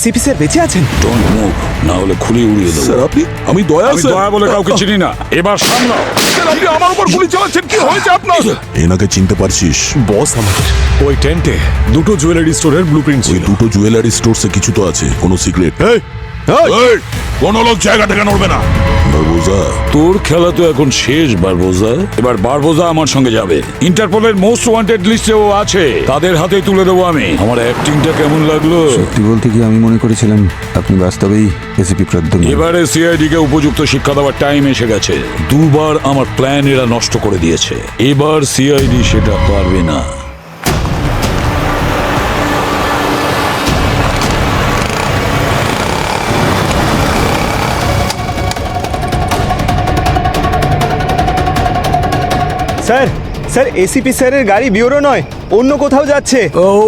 CP sir বেঁচে আছেন? Don't move, না হলে খুলি উড়িয়ে দেবো। স্যার আপনি, আমি দয়া আমি দয়া বলে কাউকে চিনি না, এবার সামলাও। আপনি আমার উপর গুলি চালাচ্ছেন, কি হয়েছে আপনার? এনাকে চিনতে পারছিস? বস আমাদের ওই টেন্টে দুটো জুয়েলারি স্টোরের ব্লুপ্রিন্ট ওই ছিল। দুটো জুয়েলারি স্টোরসে কিছু তো আছে, কোনো সিক্রেট? কোন লোক জায়গা থেকে নড়বে না। বারবোজা, তোর খেলা তো এখন শেষ বারবোজা। এবার বারবোজা আমার সঙ্গে যাবে। ইন্টারপোলের মোস্ট ওয়ান্টেড লিস্টে ও আছে, তাদের হাতে তুলে দেবো আমি। আমার অ্যাক্টিংটা কেমন লাগলো? সত্যি বলতে কি আমি মনে করেছিলাম আপনি বাস্তবেই এসিপি প্রদ্যুম্ন। এবারে সিআইডি কে উপযুক্ত শিক্ষা দেওয়ার টাইম এসে গেছে। দুবার আমার প্ল্যান এরা নষ্ট করে দিয়েছে, এবার সিআইডি সেটা পারবে না। স্যার, স্যার এসিপি স্যারের গাড়ি বিউরো নয়, অন্য কোথাও যাচ্ছে।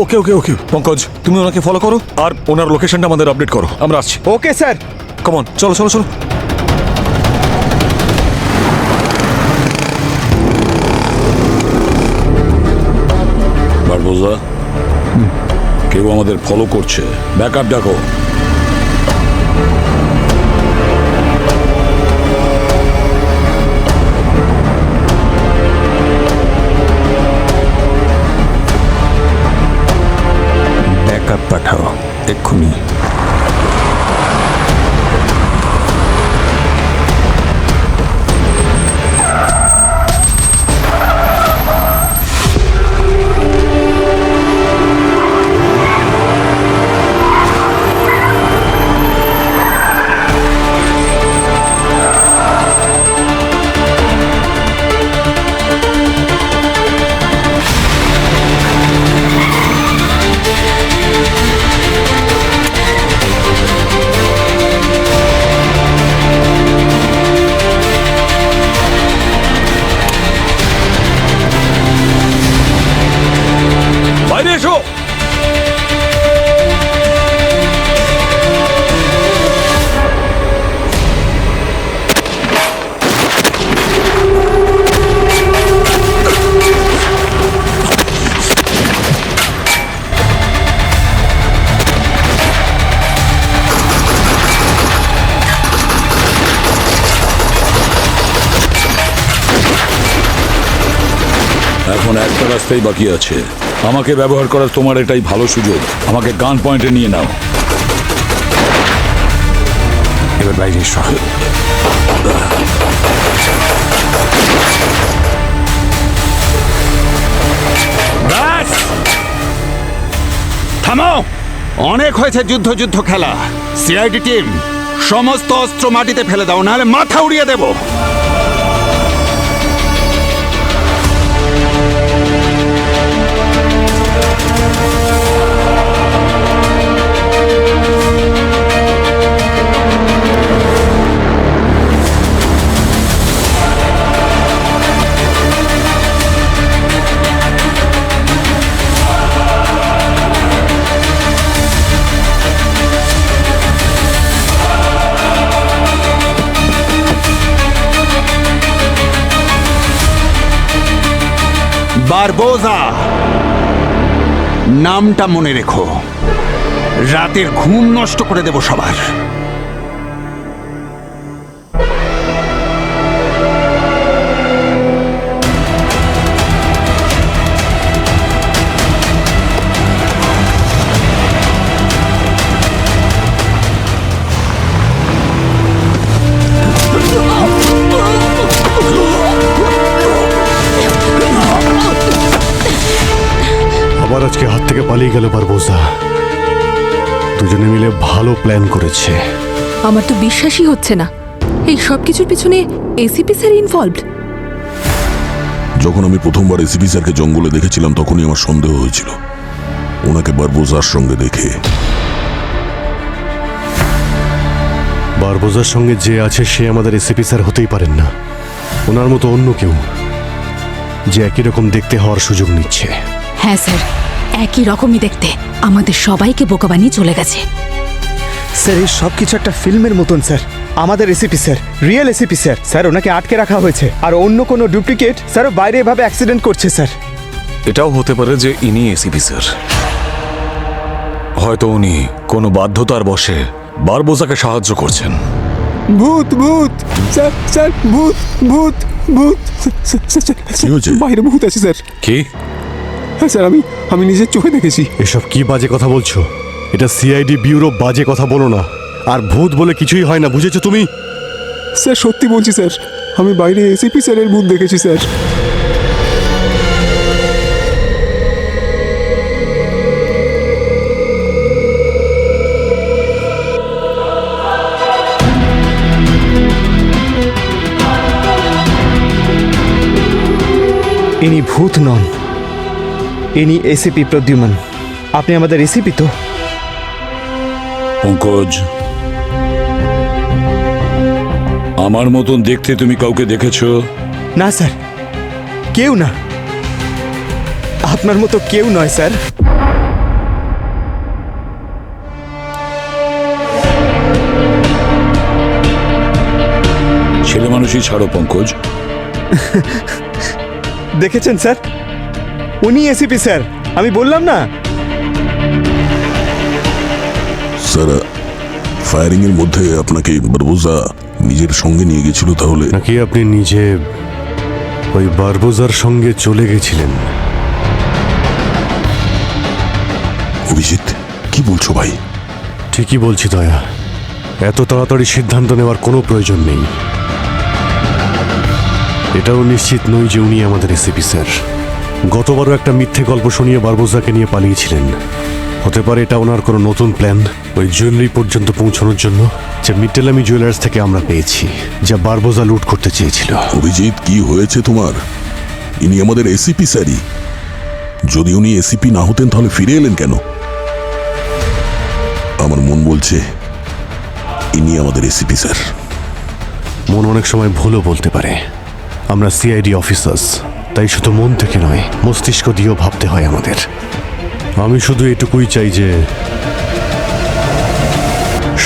ওকে ওকে ওকে পঙ্কজ, তুমি ওনাকে ফলো করো আর ওনার লোকেশনটা আমাদের আপডেট করো, আমরা আসছি। Okay sir. কমন, চলো চলো চলো। বারবোজা, কেউ আমাদের ফলো করছে, ব্যাকআপ ডাকো। ব্যাকআপ পাঠাও এক্ষুনি। বাইরে এসো। এখন একটা রাস্তাই বাকি আছে, আমাকে ব্যবহার করার তোমার এটাই ভালো সুযোগ। আমাকে গান পয়েন্টে নিয়ে নাও। এবার বাইরে এসো। ব্যাস, থামো। অনেক হয়েছে যুদ্ধ যুদ্ধ খেলা। সিআইডি টিম, সমস্ত অস্ত্র মাটিতে ফেলে দাও, নাহলে মাথা উড়িয়ে দেব। বারবোজা, নামটা মনে রেখো, রাতের ঘুম নষ্ট করে দেব সবার। আবার আজকে হাত থেকে পালিয়ে গেল বারবোজা। দুজনে মিলে ভালো প্ল্যান করেছে। আমার তো বিশ্বাসই হচ্ছে না এই সব কিছুর পিছনে এসিপি স্যার ইনভলভড। যখন আমি প্রথমবার এসিপি স্যারকে জঙ্গলে দেখেছিলাম তখনই আমার সন্দেহ হয়েছিল, ওনাকে বারবোজার সঙ্গে দেখে। বারবোজার সঙ্গে যে আছে সে আমাদের এসিপি স্যার হতেই পারেন না। ওনার মতো অন্য কেউ যে একই রকম দেখতে হওয়ার সুযোগ নিচ্ছে। হ্যাঁ স্যার, একই রকমই দেখতে, আমাদের সবাইকে বোকা বানিয়ে চলে গেছে। স্যার এই সব কিছু একটা ফিল্মের মতন স্যার। আমাদের ACP sir, real ACP sir, sir ওনাকে আটকে রাখা হয়েছে, আর অন্য কোনো ডুপ্লিকেট স্যারও বাইরে এভাবে অ্যাক্সিডেন্ট করছে স্যার। এটাও হতে পারে যে ইনি এসিপি স্যার, হয়তো উনি কোনো বাধ্যতার বশে বারবোজাকে সাহায্য করছেন। ভূত ভূত স্যার স্যার ভূত ভূত ভূত কি হয়েছে? বাইরে ভূত আছে স্যার। কি? হ্যাঁ স্যার, আমি নিজের চোখে দেখেছি। এসব কি বাজে কথা বলছো? এটা সিআইডি ব্যুরো, বাজে কথা বলো না। আর ভূত বলে কিছুই হয় না, বুঝেছো তুমি? স্যার সত্যি বলছি স্যার, আমি বাইরে এসিপি স্যারের ভূত দেখেছি স্যার। ইনি ভূত নন, ইনি এসিপি প্রদ্যুম্ন। আপনি আমাদের এসিপি তো? পঙ্কজ, আমার মতন দেখতে তুমি কাউকে দেখেছো? না স্যার, কেউ না। আপনার মতো কেউ নয় স্যার। ছেলে মানুষই ছাড়ো পঙ্কজ। দেখেছেন স্যার, উনি এসিপি স্যার, আমি বললাম না। স্যার, ফায়ারিং এর মধ্যে আপনাকে বারবোজা নিজের সঙ্গে নিয়ে গেছিল তাহলে? নাকি আপনি নিজে ওই বারবোজার সঙ্গে চলে গেছিলেন? অভিজিৎ, কি বলছো ভাই? ঠিকই বলছি দয়া, এত তাড়াতাড়ি সিদ্ধান্ত নেওয়ার কোনো প্রয়োজন নেই। এটাও নিশ্চিত নই যে উনি আমাদের এসিপি স্যার। গতবারও একটা মিথ্যে গল্প শুনিয়ে বারবোজাকে নিয়ে পালিয়েছিলেন। হতে পারে এটা ওনার কোনো নতুন প্ল্যান, ওই জুয়েলারি পর্যন্ত পৌঁছানোর জন্য, যে মিট্টেলামি জুয়েলার্স থেকে আমরা পেয়েছি, যা বারবোজা লুট করতে চেয়েছিল। অভিজিৎ, কি হয়েছে তোমার? ইনি আমাদের এসিপি স্যারই। যদি উনি এসিপি না হতেন তাহলে ফিরে এলেন কেন? আমার মন বলছে ইনি আমাদের এসিপি স্যার। মন অনেক সময় ভুলও বলতে পারে। আমরা সিআইডি অফিসার্স, তাই শুধু মন থেকে নয়, মস্তিষ্ক দিয়েও ভাবতে হয় আমাদের। আমি শুধু এটুকুই চাই যে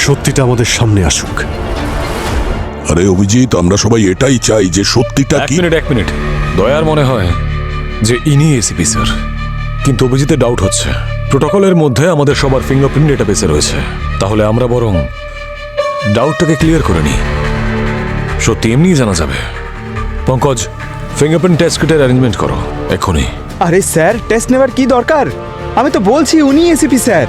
সত্যিটা আমাদের সামনে আসুক। আরে অভিজিৎ, আমরা সবাই এটাই চাই যে সত্যিটা এক কি। মিনিট। দয়ার মনে হয় যে ইনি এসিপি স্যার, কিন্তু অভিজিতের ডাউট হচ্ছে। প্রোটোকলের মধ্যে আমাদের সবার ফিঙ্গারপ্রিন্ট ডেটাবেসে রয়েছে, তাহলে আমরা বরং ডাউটটাকে ক্লিয়ার করে নিই। সত্যি এমনিই জানা যাবে। পঙ্কজ, ফিঙ্গারপ্রিন্ট টেস্ট কিটের অ্যারেঞ্জমেন্ট করো এক্ষুনি। আরে স্যার, টেস্ট নেওয়ার কি দরকার? আমি তো বলছি উনি এসিপি স্যার।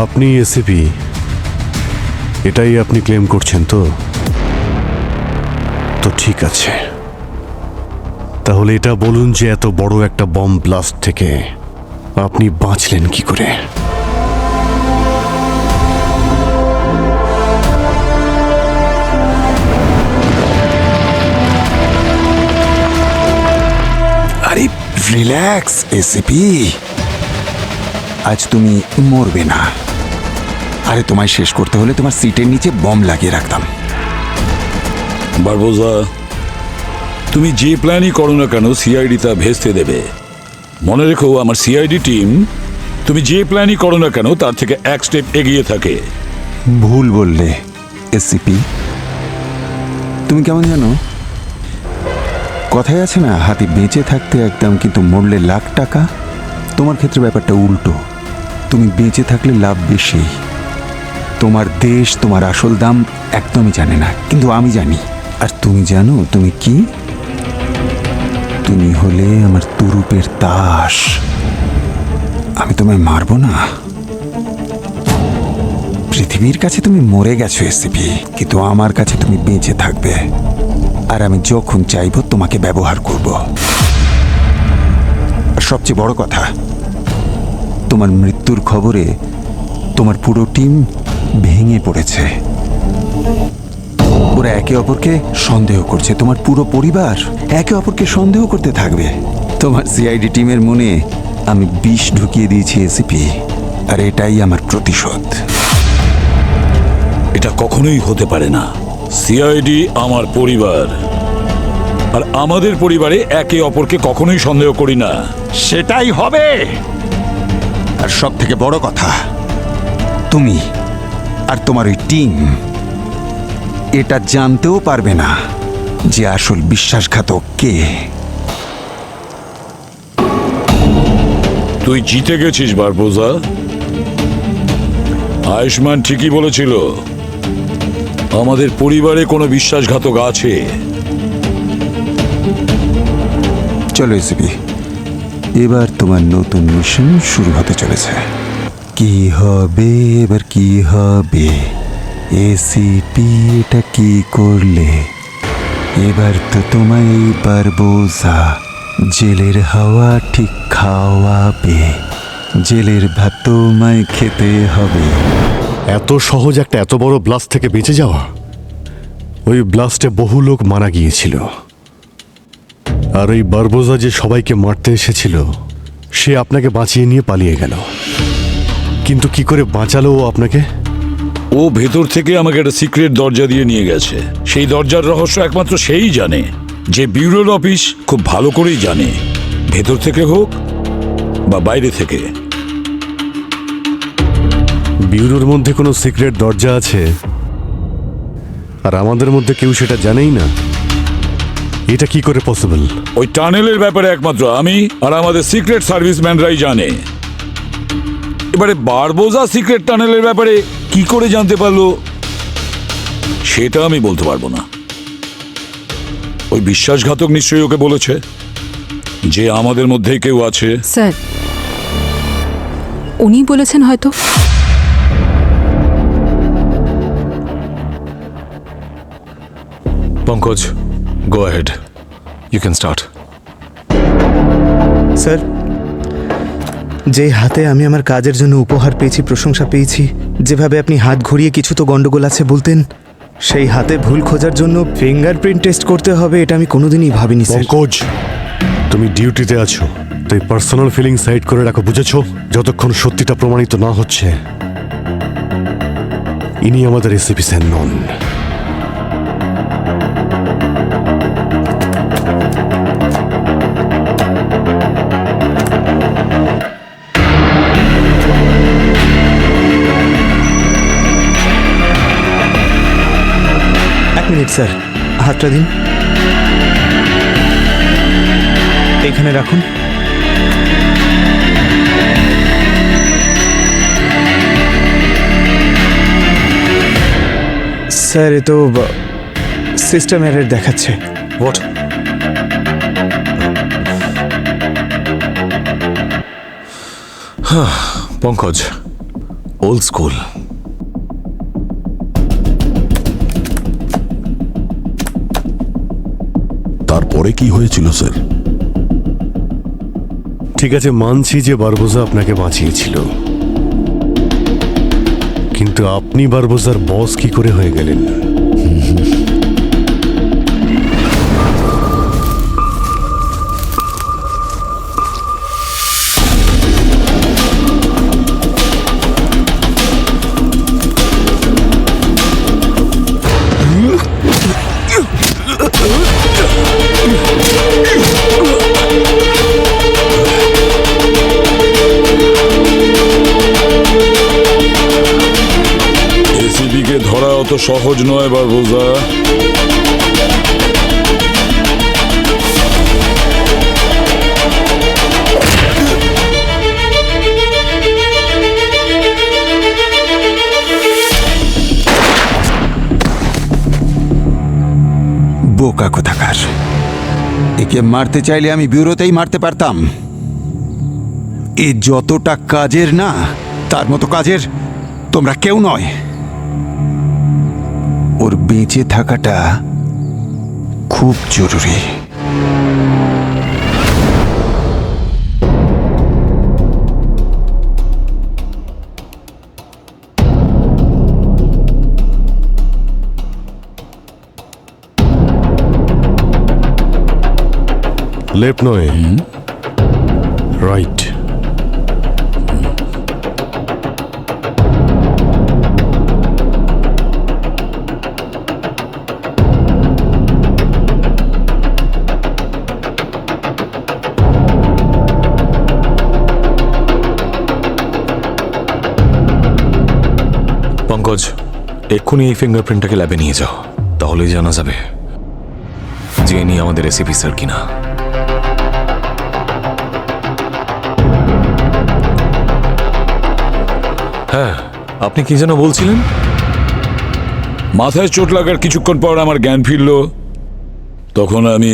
আপনি এসিপি, এটাই আপনি ক্লেম করছেন তো? তো ঠিক আছে, তাহলে এটা বলুন যে এত বড় একটা বম ব্লাস্ট থেকে আপনি বাঁচলেন কি করে? আরে রিল্যাক্স এসিপি, আজ তুমি মরবে না। আরে তোমায় শেষ করতে হলে তোমার সিটের নিচে বম লাগিয়ে রাখতাম। বারবোজা, তুমি যে প্ল্যানই করো না কেন সিআইডি তা ভেস্তে দেবে। মনে রেখো, আমার সিআইডি টিম তুমি যে প্ল্যানই করো না কেন তার থেকে এক স্টেপ এগিয়ে থাকে। ভুল বললে এসিপি। তুমি কেমন জানো, কথায় আছে না, হাতি বেঁচে থাকতে একদম, কিন্তু মরলে লাখ টাকা। তোমার ক্ষেত্রে ব্যাপারটা উল্টো। তুমি বেঁচে থাকলে লাভ বেশি। তোমার দেশ তোমার আসল দাম একদমই জানে না, কিন্তু আমি জানি। আর তুমি জানো তুমি কি? তুমি হলে আমার তুরুপের তাস। আমি তোমায় মারবো না। পৃথিবীর কাছে তুমি মরে গেছো এসিপি, কিন্তু আমার কাছে তুমি বেঁচে থাকবে। আর আমি যখন চাইবো তোমাকে ব্যবহার করব। আর সবচেয়ে বড় কথা, তোমার মৃত্যুর খবরে তোমার পুরো টিম ভেঙে পড়েছে। ওরা একে অপরকে সন্দেহ করছে। তোমার পুরো পরিবার একে অপরকে সন্দেহ করতে থাকবে। তোমার সিআইডি টিমের মনে আমি বিষ ঢুকিয়ে দিয়েছি এসিপি, আর এটাই আমার প্রতিশোধ। এটা কখনোই হতে পারে না। সিআইডি আমার পরিবার, আর আমাদের পরিবারে একে অপরকে কখনোই সন্দেহ করি না। সেটাই হবে। আর সব থেকে বড় কথা, তুমি আর তোমার ওই টিম এটা জানতেও পারবে না যে আসল বিশ্বাসঘাতক কে। তুই জিতে গেছিস বারবোজা। আয়ুষ্মান ঠিকই বলেছিল, আমাদের পরিবারে কোনো বিশ্বাসঘাতক আছে। চলো এসিপি, এবার তোমার নতুন মিশন শুরু হতে চলেছে। কি হবে এবার, কি হবে? এসিপি এটা কি করলে? এবার তো তোমায় এই বারবোজা জেলের হাওয়া ঠিক খাওয়াবে। জেলের ভাত তোমায় খেতে হবে। এত সহজ একটা এত বড় ব্লাস্ট থেকে বেঁচে যাওয়া? ওই ব্লাস্টে বহু লোক মারা গিয়েছিল, আর ওই বারবোজা যে সবাইকে মারতে এসেছিল সে আপনাকে বাঁচিয়ে নিয়ে পালিয়ে গেল। কিন্তু কি করে বাঁচালো ও আপনাকে? ও ভেতর থেকে আমাকে একটা সিক্রেট দরজা দিয়ে নিয়ে গেছে। সেই দরজার রহস্য একমাত্র সেই জানে, যে ব্যুরোর অফিস খুব ভালো করেই জানে, ভেতর থেকে হোক বা বাইরে থেকে। ব্যুরোর মধ্যে কোনো সিক্রেট দরজা আছে, আর আমাদের মধ্যে কেউ সেটা জানেই না। এটা কি করে পসিবল? ওই টানেলের ব্যাপারে একমাত্র আমি আর আমাদের সিক্রেট সার্ভিসম্যানরাই জানে। এবারে বারবোজা সিক্রেট টানেলের ব্যাপারে কি করে জানতে পারলো সেটা আমি বলতে পারবো না। ওই বিশ্বাসঘাতক নিশ্চয়ই ওকে বলেছে যে আমাদের মধ্যেই কেউ আছে। স্যার, উনি বলেছেন হয়তো। Pankaj, go ahead, you can start. Sir, যে হাতে আমি আমার কাজের জন্য উপহার পেয়েছি, প্রশংসা পেয়েছি, যেভাবে আপনি হাত ঘুরিয়ে কিছু তো গন্ডগোল আছে বলতেন, সেই হাতে ভুল খোঁজার জন্য ফিঙ্গারপ্রিন্ট টেস্ট করতে হবে, এটা আমি কোনোদিনই ভাবিনি স্যার। পঙ্কজ, তুমি ডিউটিতে আছো, তাই পার্সোনাল ফিলিং সাইড করে রাখো, বুঝেছো? যতক্ষণ সত্যিটা প্রমাণিত না হচ্ছে, ইনি আমাদের এসিপি স্যার নন। এক মিনিট স্যার, হাতটা দিন, এইখানে রাখুন। স্যার, এ তো সিস্টেম এরর দেখাচ্ছে। হোয়াট? Pankaj, old school. তারপরে কি হয়েছিল স্যার? ঠিক আছে, মানছি যে বারবোজা আপনাকে বাঁচিয়েছিল, কিন্তু আপনি বারবোজার বস কি করে হয়ে গেলেন? এসিবিকে ধরা অত সহজ নয় বারবোজা। বোকা কোথাকার! একে মারতে চাইলে আমি ব্যুরোতেই মারতে পারতাম। এ যতটা কাজের না, তার মতো কাজের তোমরা কেউ নয়। ওর বেঁচে থাকাটা খুব জরুরি। লেফট নয়, রাইট। পঙ্কজ, এক্ষুনি এই ফিঙ্গারপ্রিন্টটাকে ল্যাবে নিয়ে যাও, তাহলেই জানা যাবে যে ইনি আমাদের এসিপি স্যার কিনা। হ্যাঁ, আপনি কি যেন বলছিলেন? মাথায় চোট লাগার কিছুক্ষণ পর আমার জ্ঞান ফিরল। তখন আমি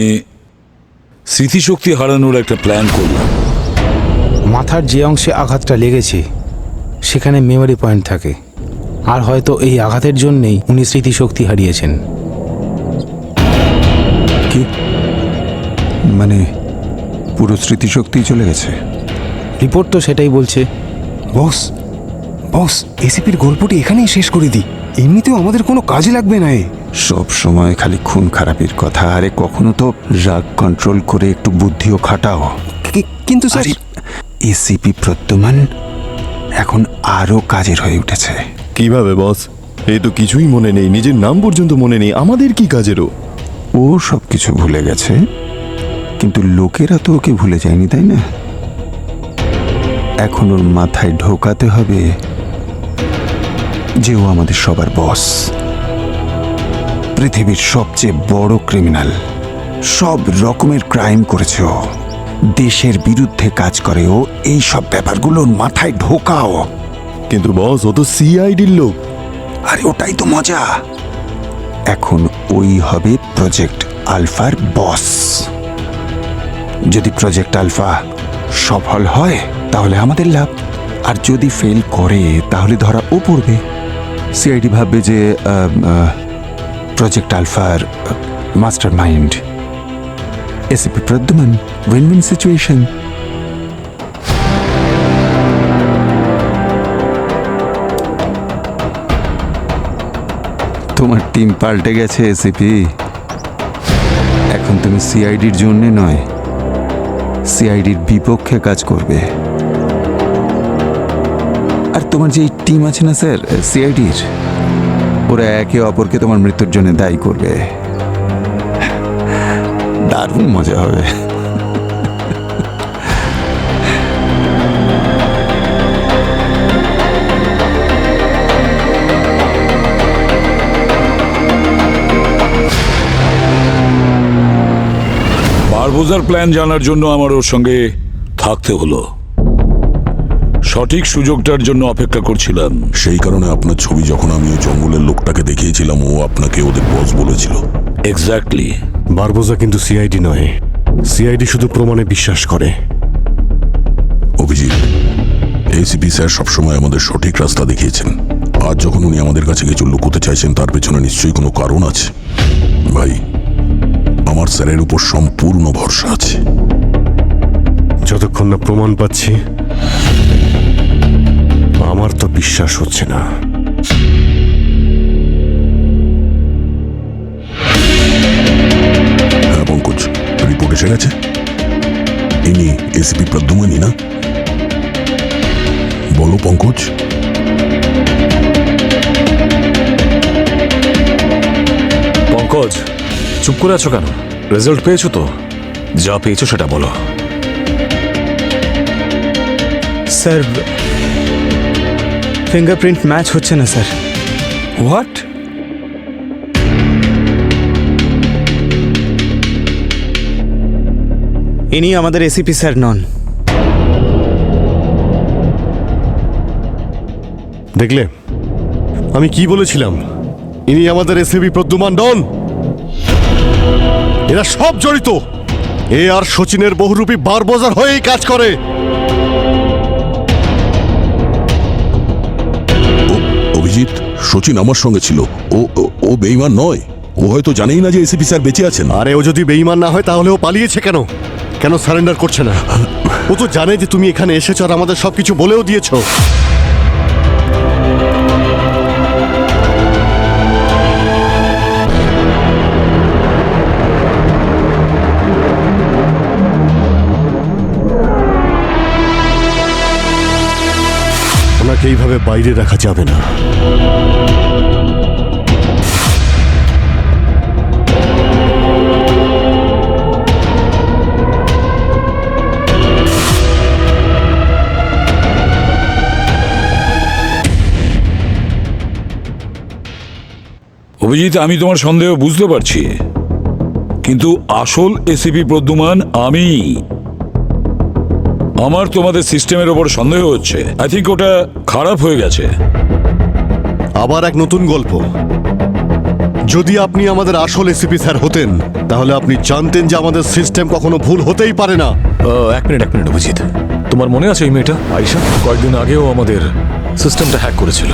স্মৃতিশক্তি হারানোর একটা প্ল্যান করলাম। মাথার যে অংশে আঘাতটা লেগেছে সেখানে মেমোরি পয়েন্ট থাকে, আর হয়তো এই আঘাতের জন্যেই উনি স্মৃতিশক্তি হারিয়েছেন। কি মানে পুরো স্মৃতিশক্তি চলে গেছে? রিপোর্ট তো সেটাই বলছে। বস বস এসিপির গল্পটি এখানেই শেষ করে দিই, এমনিতেও আমাদের কোনো কাজে লাগবে না। সব সময় খালি খুন খারাপির কথা, আরে কখনো তো রাগ কন্ট্রোল করে একটু বুদ্ধিও খাটাও। কিন্তু স্যার, এসিপি প্রদ্যুমান এখন আরো কাজের হয়ে উঠেছে। কিভাবে বস? এই তো কিছুই মনে নেই, নিজের নাম পর্যন্ত মনে নেই, আমাদের কি কাজেরও? ও সব কিছু ভুলে গেছে, কিন্তু লোকেরা তো ওকে ভুলে যায়নি, তাই না? এখন ওর মাথায় ঢোকাতে হবে যে ও আমাদের সবার বস, পৃথিবীর সবচেয়ে বড় ক্রিমিনাল, সব রকমের ক্রাইম করেছে ও, দেশের বিরুদ্ধে কাজ করে ও। এই সব ব্যাপারগুলো ওর মাথায় ঢোকাও। কিন্তু বস, ও তো সিআইডির লোক। আরে ওটাই তো মজা। এখন ওই হবে প্রজেক্ট আলফার বস। যদি প্রজেক্ট আলফা সফল হয় তাহলে আমাদের লাভ, আর যদি ফেল করে তাহলে ধরা ও পড়বে। সিআইডি ভাববে যে প্রজেক্ট আলফার master mind ACP Pradyuman. Win win situation. তোমার টিম পাল্টে গেছে এসিপি। এখন তুমি সিআইডির জন্য নয়, সিআইডির বিপক্ষে কাজ করবে। আর তোমার যে টিম আছে না স্যার সিআইডির, ওরা একে অপরকে তোমার মৃত্যুর জন্য দায়ী করবে। দারুণ মজা হবে। বারবোজার প্ল্যান জানার জন্য আমার ওর সঙ্গে থাকতে হলো। সঠিক সুযোগটার জন্য অপেক্ষা করছিলাম। সেই কারণে আপনার ছবি যখন আমি ওই জঙ্গলের লোকটাকে দেখিয়েছিলাম, ও আপনাকে ওদের বস বলেছিল। এক্স্যাক্টলি। বারবোজা কিন্তু সিআইডি নয়, সিআইডি শুধু প্রমাণে বিশ্বাস করে। অভিজিৎ, এসিপি স্যার সবসময় আমাদের সঠিক রাস্তা দেখিয়েছেন। আজ যখন উনি আমাদের কাছে কিছু লুকোতে চাইছেন, তার পেছনে নিশ্চয়ই কোনো কারণ আছে। ভাই, আমার স্যারের উপর সম্পূর্ণ ভরসা আছে। যতক্ষণ না প্রমাণ পাচ্ছি আমার তো বিশ্বাস হচ্ছে না। হ্যাঁ পঙ্কজ, রিপোর্ট এসে গেছে। ইনি এসিপি প্রদ্যুমানই না? বলো পঙ্কজ। পঙ্কজ, চুপ করে আছো কেন? রেজাল্ট পেয়েছো তো? যা পেয়েছো সেটা বলো। স্যার, ফিঙ্গারপ্রিন্ট ম্যাচ হচ্ছে না স্যার। হোয়াট? ইনি আমাদের এসিপি স্যার নন। দেখলে আমি কি বলেছিলাম? ইনি আমাদের এসিপি প্রদ্যুমান ডন। এরা সব জড়িত। এ আর সচিনের বহুরূপী বারবোজার হয়েই কাজ করে। অভিজিৎ, সচিন আমার সঙ্গে ছিল। ও বেঈমান নয়। ও হয়তো জানেই না যে এসিপি স্যার বেঁচে আছেন। আরে ও যদি বেঈমান না হয় তাহলে ও পালিয়েছে কেন? কেন সারেন্ডার করছে না? ও তো জানে যে তুমি এখানে এসেছো আর আমাদের সবকিছু বলেও দিয়েছো। ওনাকে এইভাবে বাইরে রাখা যাবে না। অভিজিৎ, আমি তোমার সন্দেহ বুঝতে পারছি, কিন্তু আসল এসিপি প্রদ্যুমান আমি। আমার তোমাদের সিস্টেমের ওপর সন্দেহ হচ্ছে। আই থিঙ্ক ওটা খারাপ হয়ে গেছে। আবার এক নতুন গল্প। যদি আপনি আমাদের আসল এসিপি স্যার হতেন তাহলে আপনি জানতেন যে আমাদের সিস্টেম কখনো ভুল হতেই পারে না। এক মিনিট অভিজিৎ, তোমার মনে আছে এই মেয়েটা আয়শা? কয়েকদিন আগেও আমাদের সিস্টেমটা হ্যাক করেছিল।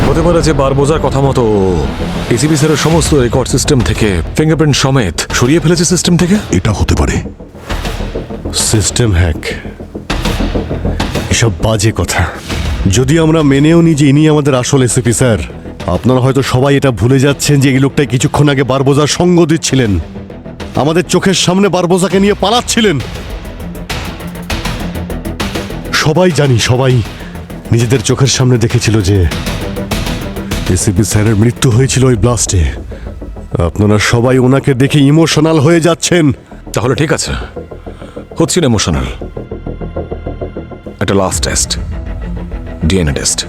হতে পারে যে বারবোজার কথা মতো এসিপি স্যারের সমস্ত রেকর্ড সিস্টেম থেকে ফিঙ্গারপ্রিন্ট সমেত সরিয়ে ফেলেছে সিস্টেম থেকে। এটা হতে পারে। সিস্টেম হ্যাক, এসব বাজে কথা। যদি আমরা মেনেও নিই যে ইনি আমাদের আসল এসিপি স্যার, আপনারা হয়তো সবাই এটা ভুলে যাচ্ছেন যে এই লোকটাই কিছুক্ষণ আগে বারবোজার সঙ্গ দিচ্ছিলেন, আমাদের চোখের সামনে বারবোজাকে নিয়ে পালাচ্ছিলেন। সবাই জানি, সবাই নিজেদের চোখের সামনে দেখেছিল যে এসিপি স্যারের মৃত্যু হয়েছিল ওই ব্লাস্টে। আপনারা সবাই ওনাকে দেখে ইমোশনাল হয়ে যাচ্ছেন। তাহলে ঠিক আছে, হচ্ছে না ইমোশনাল। একটা লাস্ট টেস্ট, ডিএনএ টেস্ট।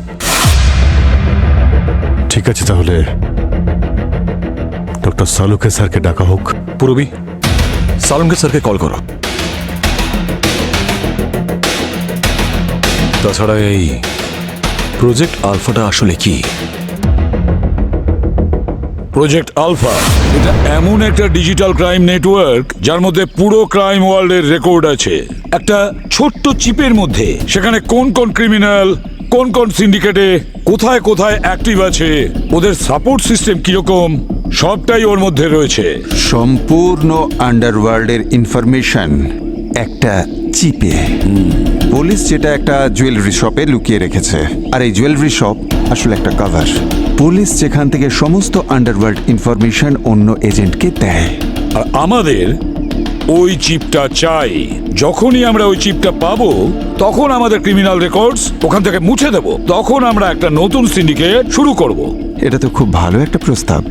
ঠিক আছে, তাহলে ডক্টর সালুকে স্যারকে ডাকা হোক। পুরবি, সালুকে স্যারকে কল করো। তাছাড়া এই প্রজেক্ট আলফাটা আসলে কি? প্রজেক্ট আলফা এটা এমন একটা ডিজিটাল ক্রাইম নেটওয়ার্ক যার মধ্যে পুরো ক্রাইম ওয়ার্ল্ডের রেকর্ড আছে একটা ছোট্ট চিপের মধ্যে। সেখানে কোন কোন ক্রিমিনাল, কোন কোন সিন্ডিকেটে কোথায় কোথায় অ্যাক্টিভ আছে, ওদের সাপোর্ট সিস্টেম কিরকম, সবটাই ওর মধ্যে রয়েছে। সম্পূর্ণ আন্ডারওয়ার্ল্ডের ইনফরমেশন একটা চিপে। পুলিশ যেটা একটা জুয়েলারি শপে লুকিয়ে রেখেছে, আর এই জুয়েলারি শপ আসলে একটা কভার। পুলিশ যেখান থেকে সমস্ত আন্ডারওয়ার্ল্ড ইনফরমেশন অন্য এজেন্টকে দেয়। আর আমাদের ওই চিপটা চাই। যখনই আমরা ওই চিপটা পাবো তখন আমাদের ক্রিমিনাল রেকর্ডস ওখান থেকে মুছে দেব। তখন আমরা একটা নতুন সিন্ডিকেট শুরু করব। এটা তো খুব ভালো একটা প্রস্তাব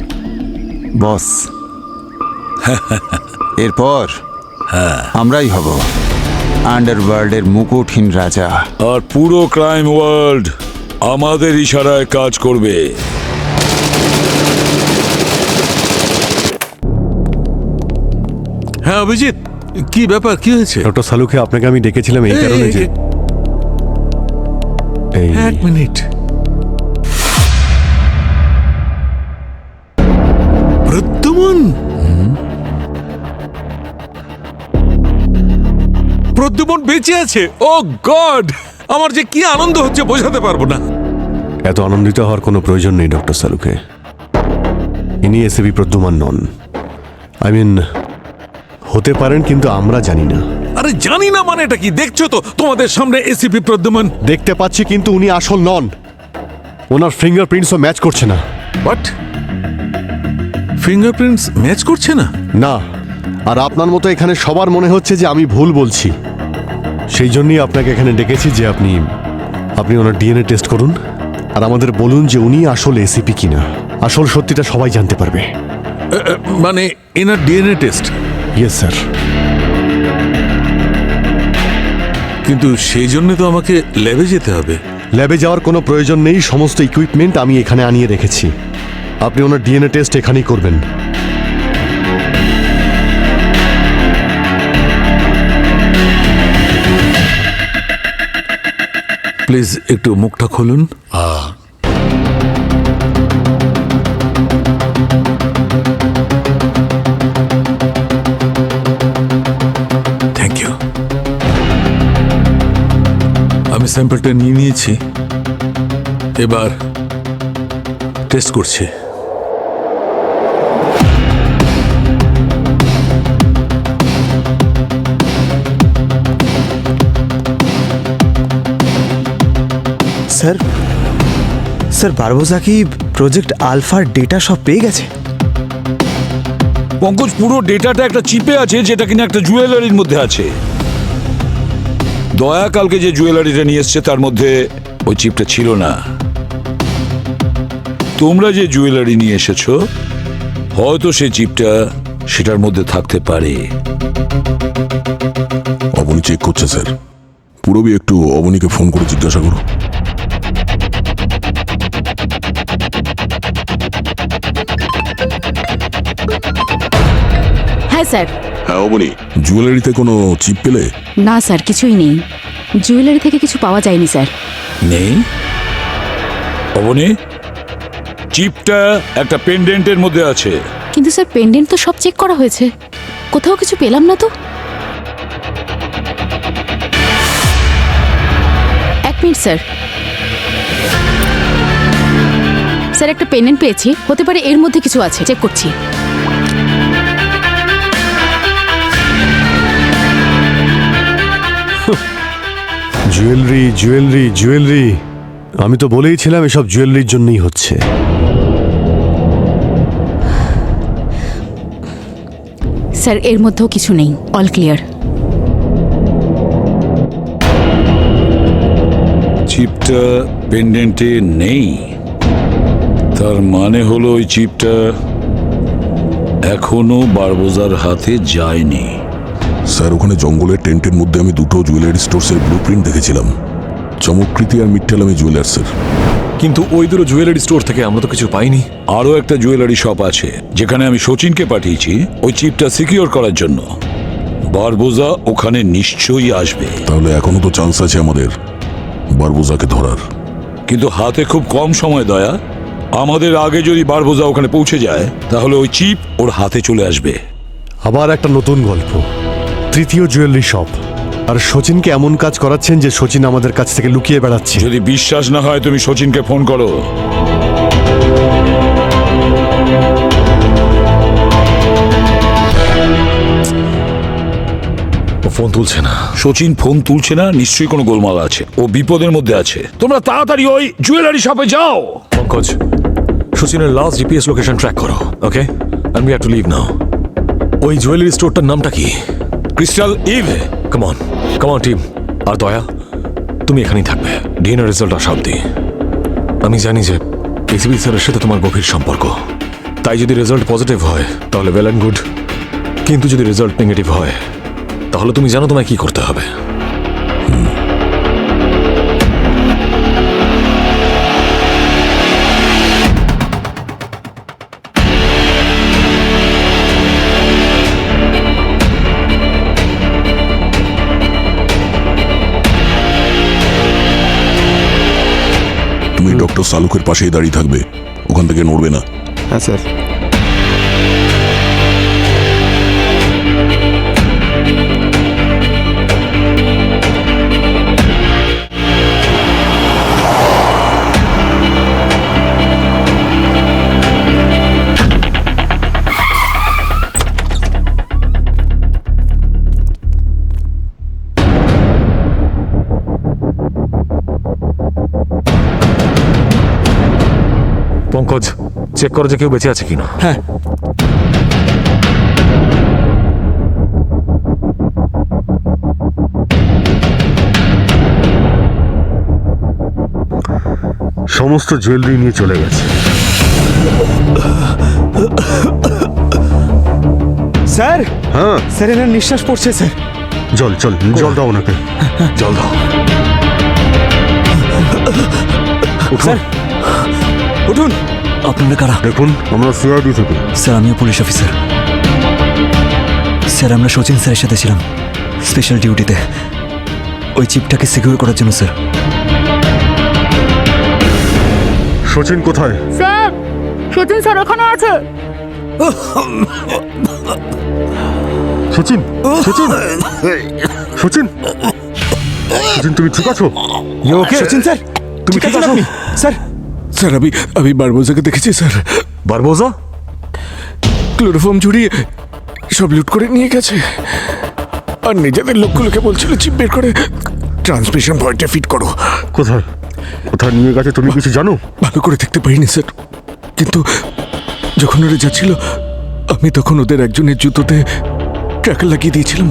বস। এরপর আমরাই হব আন্ডারওয়ার্ল্ডের মুকুটহীন রাজা, আর পুরো ক্রাইম ওয়ার্ল্ড আমাদের ইশারায় কাজ করবে। হ্যাঁ অভিজিৎ, কি ব্যাপার, কি হয়েছে? ডক্টর সালুকে আপনাকে আমি ডেকেছিলাম এই কারণে যে এক মিনিট। প্রদ্যুমন, প্রদ্যুমন বেঁচে আছে। ও গড, আমার যে কি আনন্দ হচ্ছে বোঝাতে পারবো না। এত আনন্দিত হওয়ার কোনো প্রয়োজন নেই ডক্টর সালুকে। ইনি ACP Pradyuman non. I mean হতে পারেন, কিন্তু আমরা জানি না। আরে জানি না মানে এটা কি? দেখছো তো তোমাদের সামনে এসিপি প্রদ্যুমন। দেখতে পাচ্ছি, কিন্তু উনি আসল নন। ওনার ফিঙ্গারপ্রিন্টসও ম্যাচ করছে না। হোয়াট? ফিঙ্গারপ্রিন্টস ম্যাচ করছে না? না, আর আপনার মতো এখানে সবার মনে হচ্ছে যে আমি ভুল বলছি। সেই জন্যই আপনাকে এখানে ডেকেছি যে আপনি ওনার ডিএনএ টেস্ট করুন আর আমাদের বলুন যে উনি আসল এসিপি কিনা। আসল সত্যিটা সবাই জানতে পারবে। মানে এনার ডিএনএ টেস্ট? Yes sir. কিন্তু সেই জন্য তো আমাকে ল্যাবে যেতে হবে। ল্যাবে যাওয়ার কোনো প্রয়োজন নেই, সমস্ত ইকুইপমেন্ট আমি এখানে আনিয়ে রেখেছি। আপনি ওনার ডিএনএ টেস্ট এখানেই করবেন। প্লিজ একটু মুখটা খুলুন। Thank you. আমি স্যাম্পলটা নিয়ে নিয়েছি, এবার টেস্ট করছি। স্যার, স্যার বারবোজা কি প্রজেক্ট আলফার ডেটা সব পেয়ে গেছে? পঙ্কজ, পুরো ডেটাটা একটা চিপে আছে যেটা কিনা একটা জুয়েলারির মধ্যে আছে। দয়া কালকে যে জুয়েলারিটা নিয়ে এসছে তার মধ্যে ওই চিপটা ছিল না। তোমরা যে জুয়েলারি নিয়ে এসেছো হয়তো সেই চিপটা সেটার মধ্যে থাকতে পারে। অবনী চেক করছে স্যার। পুরবি একটু অবনীকে ফোন করে জিজ্ঞাসা করো। হ্যাঁ স্যার। হ্যাঁ অবনী, জুয়েলারিতে কোনো চিপ পেলে? না স্যার, কিছুই নেই। জুয়েলারি থেকে কিছু পাওয়া যায়নি স্যার। নেই? অবনী, চিপটা একটা পেন্ডেন্টের মধ্যে আছে। কিন্তু স্যার পেন্ডেন্ট তো সব চেক করা হয়েছে, কোথাও কিছু পেলাম না তো। এক মিনিট স্যার, স্যার একটা পেন্ডেন্ট পেয়েছি, হতে পারে এর মধ্যে কিছু আছে, চেক করছি। জুয়েলারি জুয়েলারি জুয়েলারি, আমি তো বলেইছিলাম এসব জুয়েলারির জন্যই হচ্ছে। স্যার এর মধ্যেও কিছু নেই, অল ক্লিয়ার। চিপটা পেন্ডেন্টে নেই, তার মানে হলো ওই চিপটা এখনো বারবোজার হাতে যায়নি। স্যার, ওখানে জঙ্গলের টেন্টের মধ্যে আমি দুটো জুয়েলারি স্টোর্সের ব্লু প্রিন্ট দেখেছিলাম, চমকৃতি আর মিট্টালামি জুয়েলার্সের। কিন্তু ওই দুটো জুয়েলারি স্টোর থেকে আমরা তো কিছু পাইনি। আরও একটা জুয়েলারি শপ আছে যেখানে আমি শচীনকে পাঠিয়েছি ওই চিপটা সিকিউর করার জন্য। বারবোজা ওখানে নিশ্চয়ই আসবে। তাহলে এখনো তো চান্স আছে আমাদের বারবোজাকে ধরার। কিন্তু হাতে খুব কম সময় দয়া। আমাদের আগে যদি বারবোজা ওখানে পৌঁছে যায় তাহলে ওই চিপ ওর হাতে চলে আসবে। আবার একটা নতুন গল্প, তৃতীয় জুয়েলারি শপ, আর শচীনকে এমন কাজ করাচ্ছেন যে শচীন আমাদের কাছ থেকে লুকিয়ে বেড়াচ্ছে। যদি বিশ্বাস না হয় তুমি শচীনকে ফোন করো। ও ফোন তুলছে না। শচীন ফোন তুলছে না, নিশ্চয়ই কোনো গোলমাল আছে, ও বিপদের মধ্যে আছে। তোমরা তাড়াতাড়ি ওই জুয়েলারি শপে যাও। পঙ্কজ, শচীনের লাস্ট জিপিএস লোকেশন ট্র্যাক করো, okay? And we have to leave now. ওই জুয়েলারি স্টোরটার নামটা কি? Crystal Eve. Come on team. আর দয়া, তুমি এখানেই থাকবে ডিএনএ রেজাল্ট আসা অব্দি। আমি জানি যে এসিবি স্যারের সাথে তোমার গভীর সম্পর্ক, তাই যদি রেজাল্ট পজিটিভ হয় তাহলে ওয়েল অ্যান্ড গুড, কিন্তু যদি রেজাল্ট নেগেটিভ হয় তাহলে তুমি জানো তোমায় কি করতে হবে। তুমি ডক্টর সালুকের পাশেই দাঁড়িয়ে থাকবে, ওখান থেকে নড়বে না। হ্যাঁ স্যার। পঙ্কজ, চেক করো যে কেউ বেঁচে আছে কিনা। হ্যাঁ, সমস্ত জুয়েলারি নিয়ে চলে গেছে। স্যার। হ্যাঁ স্যার, এনার নিঃশ্বাস পড়ছে স্যার। জল জল জল দাও ওনাকে, জল দাও। স্যার উঠুন। আপনারা কারা? দেখুন, আমরা সিআইডি থেকে। স্যার আমিও পুলিশ অফিসার। স্যার আমরা শচীন স্যারের সাথে ছিলাম স্পেশাল ডিউটিতে, ওই চিপটাকে সিকিউর করার জন্য। স্যার শচীন কোথায়? স্যার শচীন স্যার ওখানে আছে। শচীন, শচীন, শচীন, শচীন তুমি ঠিক আছো? শচীন স্যার, তুমি ঠিক আছো? স্যার, স্যার আমি বারবোজাকে দেখেছি স্যার। বারবোজা ক্লোরোফর্ম জুড়িয়ে সব লুট করে নিয়ে গেছে, আর নিজেদের লোকগুলোকে বলছিল চিপ বের করে ট্রান্সমিশন পয়েন্টে ফিট করো। কোথায় কোথায় নিয়ে গেছে তুমি কিছু জানো? ভালো করে দেখতে পাইনি স্যার, কিন্তু যখন ওরা যাচ্ছিল আমি তখন ওদের একজনের জুতোতে ট্র্যাকার লাগিয়ে দিয়েছিলাম।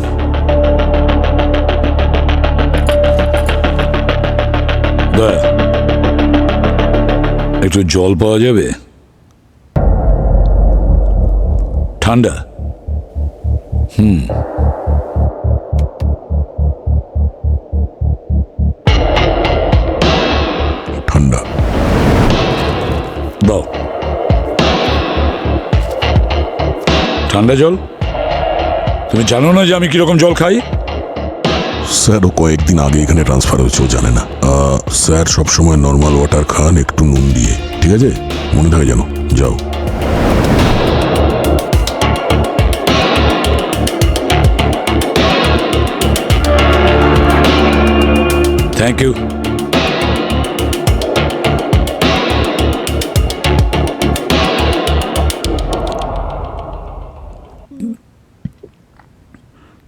একটু জল পাওয়া যাবে? ঠান্ডা। ঠান্ডা দাও। ঠান্ডা জল? তুমি জানো না যে আমি কিরকম জল খাই? স্যারও কয়েকদিন আগে এখানে ট্রান্সফার হয়েছে, ও জানে না। স্যার সবসময় নর্মাল ওয়াটার খান, একটু নুন দিয়ে, ঠিক আছে? মনে থাকে জানো। যাও। Thank you.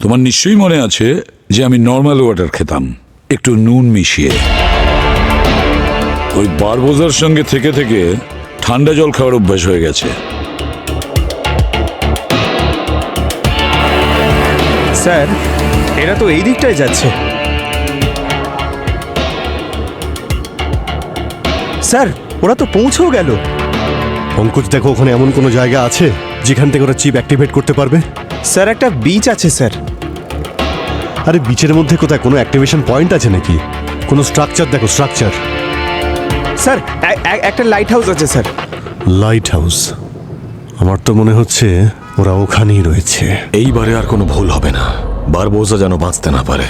তোমার নিশ্চয়ই মনে আছে যে আমি নর্মাল ওয়াটার খেতাম, একটু নুন মিশিয়ে। ওই বারবোজার সঙ্গে থেকে থেকে ঠান্ডা জল খাওয়ার অভ্যাস হয়ে গেছে। স্যার, এরা তো এই দিকটায় যাচ্ছে। স্যার, ওরা তো পৌঁছেও গেল। পঙ্কজ, দেখো ওখানে এমন কোনো জায়গা আছে যেখান থেকে ওরা চিপ অ্যাক্টিভেট করতে পারবে? স্যার, একটা বিচ আছে স্যার। আরে বিচের মধ্যে কোথায় কোনো অ্যাক্টিভেশন পয়েন্ট আছে নাকি? কোনো স্ট্রাকচার দেখো, স্ট্রাকচার। স্যার, একটা লাইট হাউস আছে স্যার। Light house? আমার তো মনে হচ্ছে ওরা ওখানেই রয়েছে। এইবারে আর কোনো ভুল হবে না, বারবোজা যেন বাঁচতে না পারে।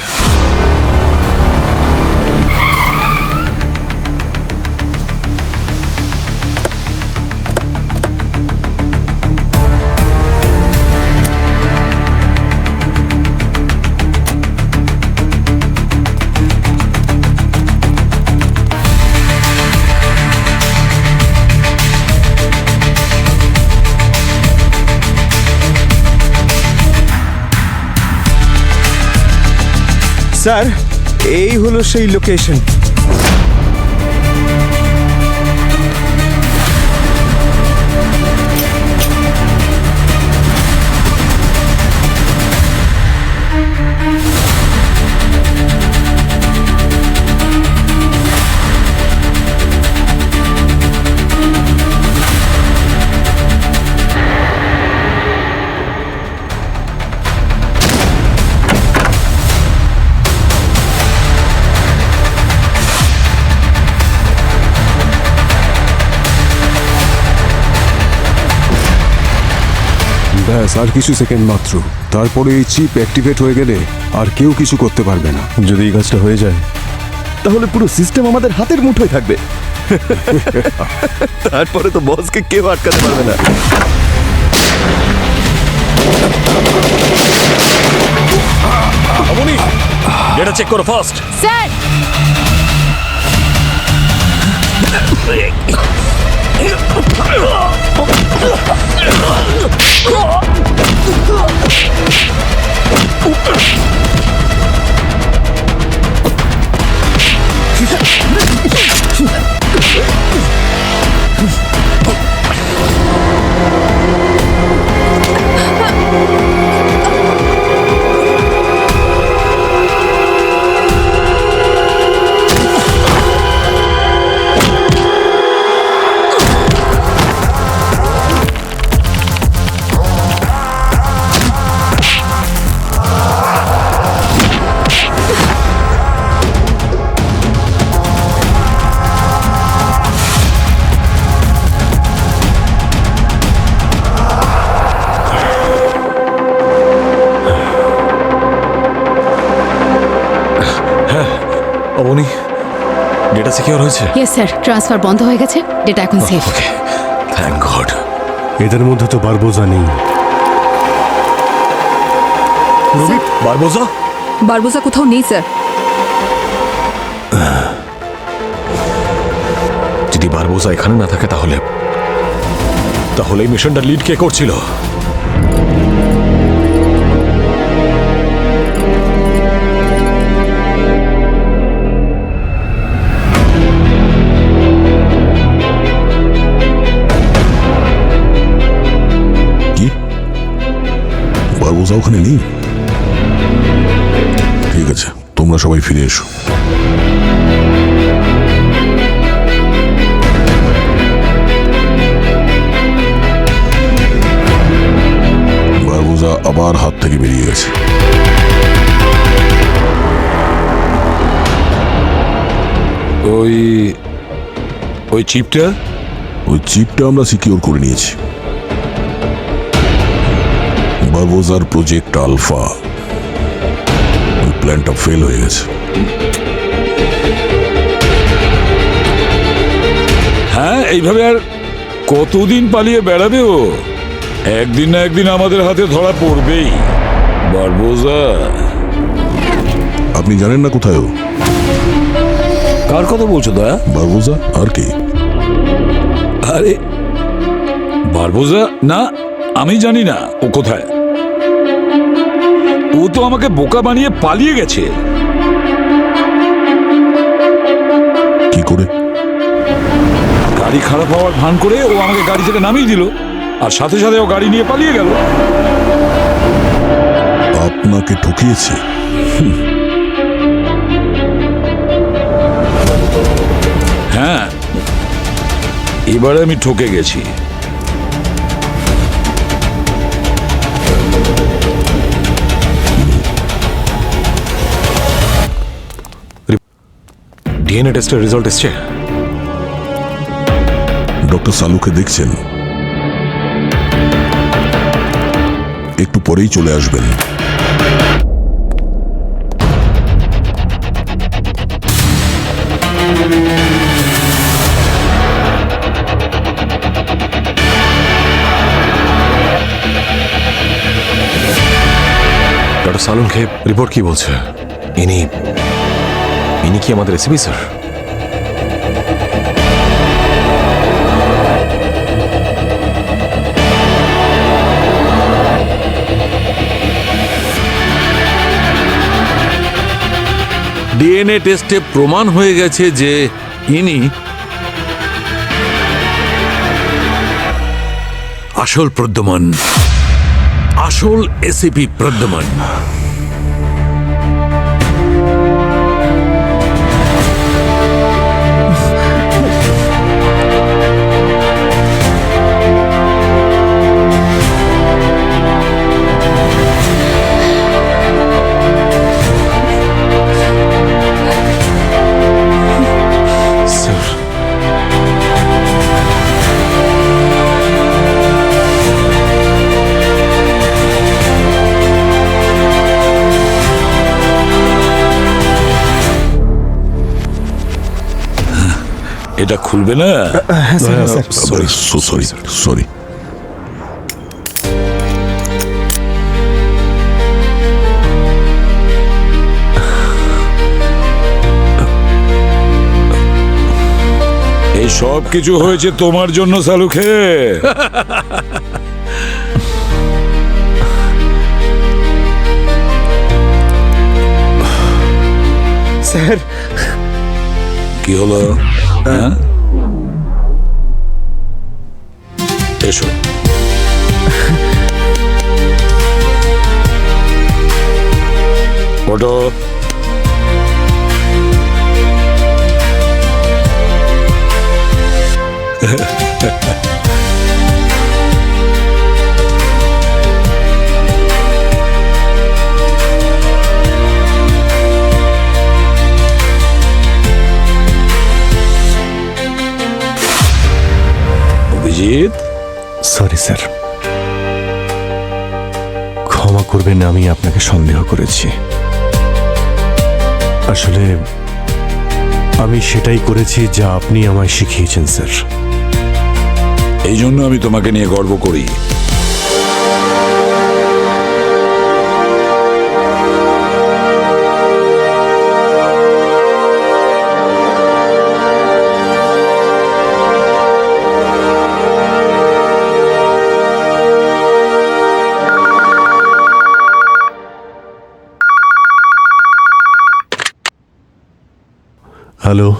স্যার, এই হলো সেই লোকেশন। ব্যাস আর কিছু সেকেন্ড মাত্র, তারপরে এই চিপ অ্যাক্টিভেট হয়ে গেলে আর কেউ কিছু করতে পারবে না। যদি এই কাজটা হয়ে যায় তাহলে পুরো সিস্টেম আমাদের হাতের মুঠোয় থাকবে। তারপরে তো বসকে কেউ আটকাতে পারবে না। আমনি, ডেটা চেক করো fast. Sir, Abani, data secure হয়েছে? ইয়েস স্যার, ট্রান্সফার বন্ধ হয়ে গেছে, ডেটা এখন সেফ। ওকে, থ্যাংক গড। এদের মধ্যে তো বারবোজা নেই। রোহিত, বারবোজা? বারবোজা কোথাও নেই স্যার। যদি বারবোজা এখানে না থাকে তাহলে এই মিশনটা লিড কে করছিল? বারবোজা ওখানে নেই? ঠিক আছে, তোমরা সবাই ফিরে এসো। বারবোজা আবার হাত থেকে বেরিয়ে গেছে। ওই চিপটা? ওই চিপটা আমরা সিকিউর করে নিয়েছি। বারবোজার প্রজেক্ট আলফা। ওই প্ল্যানটা ফেল হয়ে গেছে। হ্যাঁ, এইভাবে আর কতদিন পালিয়ে বেড়াবে ও? একদিন না একদিন আমাদের হাতে ধরা পড়বেই। বারবোজা, আপনি জানেন না কোথায় ও? কার কথা বলছো দয়া? বারবোজা আর কি? আরে বারবোজা না, আমি জানি না ও কোথায়। ও তো আমাকে বোকা বানিয়ে পালিয়ে গেছে। কি করে? গাড়ি খারাপ হওয়ার ভান করে ও আমাকে গাড়ি থেকে নামিয়ে দিল, আর সাথে সাথে ও গাড়ি নিয়ে পালিয়ে গেল। আপনাকে ঠকিয়েছে? হ্যাঁ, এবারে আমি ঠকে গেছি। ডিএনএ টেস্টের রেজাল্ট এসছে। ডক্টর সালুকে দেখছেন? একটু পরেই চলে আসবেন। ডক্টর সালুনকে রিপোর্ট কি বলছে? ইনি কি আমাদের এসিপি স্যার? ডিএনএ টেস্টে প্রমাণ হয়ে গেছে যে ইনি আসল প্রদ্যুম্ন, আসল এসিপি প্রদ্যুম্ন। এটা খুলবে না? Sorry sorry sorry. এই সব কিছু হয়েছে তোমার জন্য সালুখে। স্যার, কি হলো? হ্যাঁ, এসো। ওটো। অভিজিৎ, সরি স্যার, ক্ষমা করবেন, আমি আপনাকে সন্দেহ করেছি। আসলে আমি সেটাই করেছি যা আপনি আমায় শিখিয়েছেন স্যার। এই জন্য আমি তোমাকে নিয়ে গর্ব করি। হ্যালো,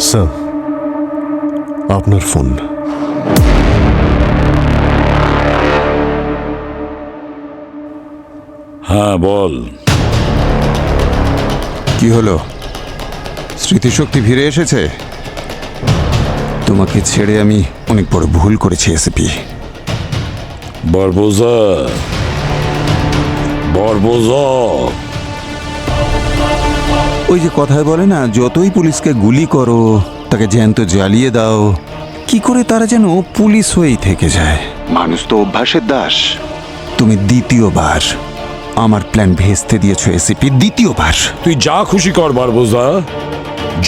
স্যার, আপনার ফোন। হ্যাঁ, বল। কি হলো? স্মৃতিশক্তি ফিরে এসেছে? তোমাকে ছেড়ে আমি অনেক বড় ভুল করেছি এসিপি। বারবোজা, বারবোজা। ওই যে কথায় বলে না, যতই পুলিশকে গুলি করো, তাকে জ্যান্ত জ্বালিয়ে দাও, কি করে তারা যেন পুলিশ হয়েই থেকে যায়। মানুষ তো অভ্যাসের দাস। তুমি দ্বিতীয়বার আমার প্ল্যান ভেস্তে দিয়েছো এসিপি, দ্বিতীয়বার। তুই যা খুশি কর বারবোজা,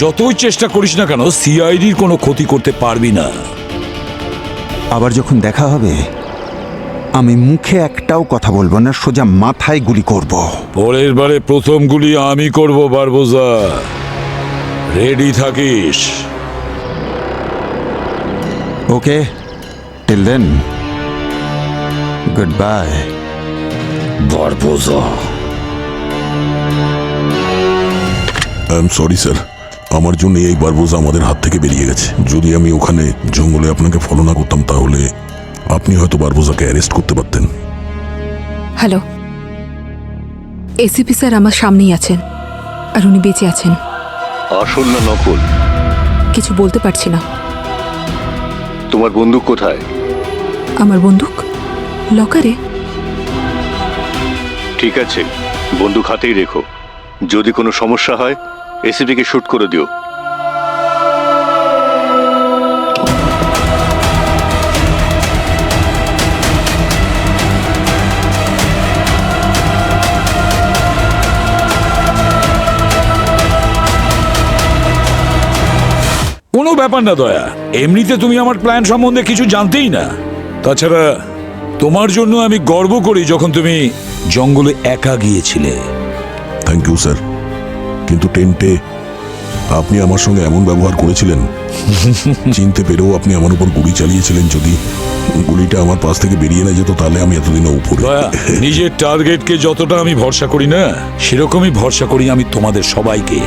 যতই চেষ্টা করিস না কেন সিআইডির কোনো ক্ষতি করতে পারবি না। আবার যখন দেখা হবে আমি মুখে একটাও কথা বলবো না, সোজা মাথায় গুলি করব। পরের বারে প্রথম গুলি আমি করব বারবোজা, রেডি থাকিস। Okay, till then, goodbye Barbosa. I am sorry sir, আমার জন্য এই বারবোজা আমাদের হাত থেকে বেরিয়ে গেছে। যদি আমি ওখানে জঙ্গলে আপনাকে ফলো না করতাম তাহলে আপনি হয়তো বারবোজাকে অ্যারেস্ট করতে পারতেন। হ্যালো, এসিপি স্যার আমার সামনেই আছেন, আর উনি বেঁচে আছেন। আসল না নকল? কিছু বলতে পারছি না। তোমার বন্দুক কোথায়? আমার বন্দুক লকারে। ঠিক আছে, বন্দুক হাতেই রেখো। যদি কোনো সমস্যা হয় এসিপিকে শুট করে দিও। কোনো ব্যাপার না দয়া, এমনিতে তুমি আমার প্ল্যান সম্বন্ধে কিছু জানতেই না। তাছাড়া তোমার জন্য আমি গর্ব করি যখন তুমি জঙ্গলে একা গিয়েছিলে। থ্যাংক ইউ স্যার, কিন্তু টেন্টে আপনি আমার সঙ্গে এমন ব্যবহার করেছিলেন, চিনতে পেরেও আপনি আমার উপর গুলি চালিয়েছিলেন। যদি গুলিটা আমার পাশ থেকে বেরিয়ে না যেত তাহলে আমি এতদিনে উপরে। নিজের টার্গেটকে যতটা আমি ভরসা করি না, সেরকমই ভরসা করি আমি তোমাদের সবাইকে।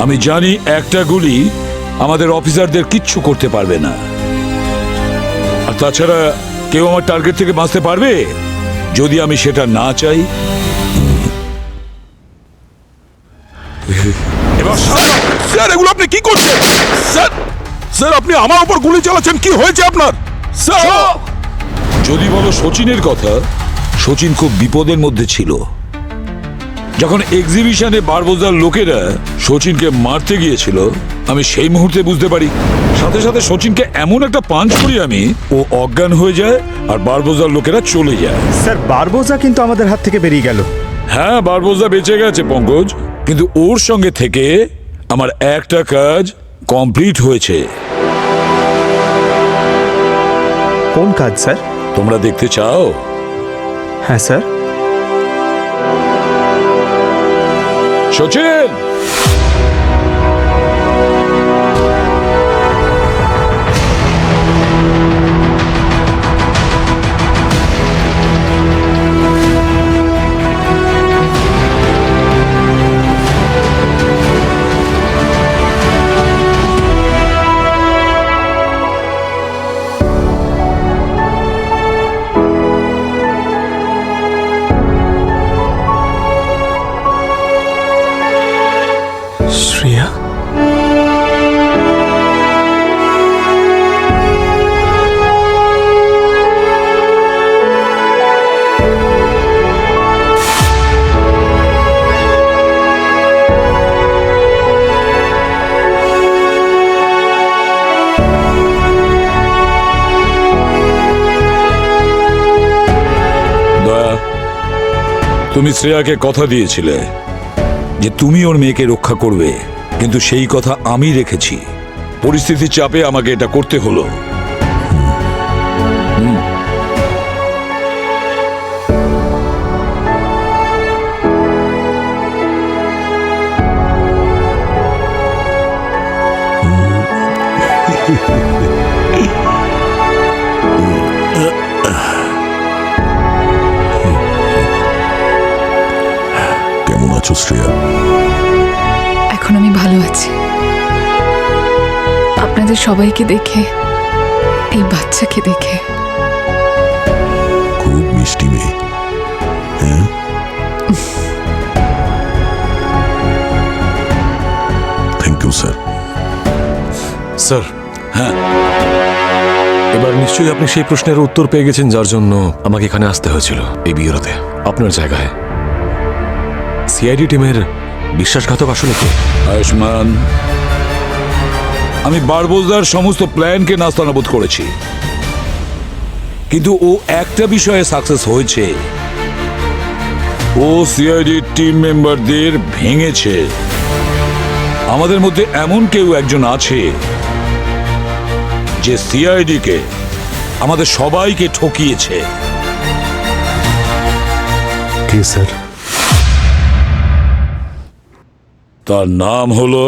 আমি জানি একটা গুলি আমাদের অফিসারদের কিচ্ছু করতে পারবে না। আর তাছাড়া কেউ আমার টার্গেট থেকে বাঁচতে পারবে যদি আমি সেটা না চাই? স্যার, এগুলো আপনি কি করছেন? স্যার, স্যার আপনি আমার উপর গুলি চালাচ্ছেন, কি হয়েছে আপনার? স্যার, যদি বলো সচিনের কথা, সচিন খুব বিপদের মধ্যে ছিল। যখন এক্সিবিশনে বারবোজার লোকেরা সচিনকে মারতে গিয়েছিল, আমি সেই মুহূর্তে বুঝতে পারি। সাথে সাথে সচিনকে এমন একটা পাঞ্চ করি আমি, ও অজ্ঞান হয়ে যায় আর বারবোজার লোকেরা চলে যায়। স্যার, বারবোজা কিন্তু আমাদের হাত থেকে বেরিয়ে গেল। হ্যাঁ, বারবোজা বেঁচে গেছে পঙ্কজ, কিন্তু ওর সঙ্গে থেকে আমার একটা কাজ কমপ্লিট হয়েছে। কোন কাজ স্যার? তোমরা দেখতে চাও? হ্যাঁ স্যার। সচিন, শ্রেয়া, দয়া, তুমি শ্রেয়াকে কথা দিয়েছিলে যে তুমি ওর মেয়েকে রক্ষা করবে, কিন্তু সেই কথা আমি রেখেছি। পরিস্থিতির চাপে আমাকে এটা করতে হলো। কেমন আছো শ্রেয়া? এখন আমি ভালো আছি। আপনাদের সবাইকে দেখে, এই বাচ্চাকে দেখে। খুব মিষ্টি মেয়ে। হ্যাঁ, থ্যাংক ইউ স্যার। স্যার, হ্যাঁ, এবার নিশ্চয়ই আপনি সেই প্রশ্নের উত্তর পেয়ে গেছেন যার জন্য আমাকে এখানে আসতে হয়েছিল, এই বিয়েরতে আপনার জায়গায়। সিআইডি টিমের বিশ্বাসঘাতক আসলে কে? আয়ুষ্মান, আমি বারবোজার সমস্ত প্ল্যানকে নাস্তানাবুদ করেছি। কিন্তু ও একটা বিষয়ে সাকসেস হয়েছে, ও সিআইডি টিম মেম্বারদের ভেঙেছে। আমাদের মধ্যে এমন কেউ একজন আছে যে সিআইডি কে, আমাদের সবাইকে ঠকিয়েছে। কে স্যার? তার নাম হলো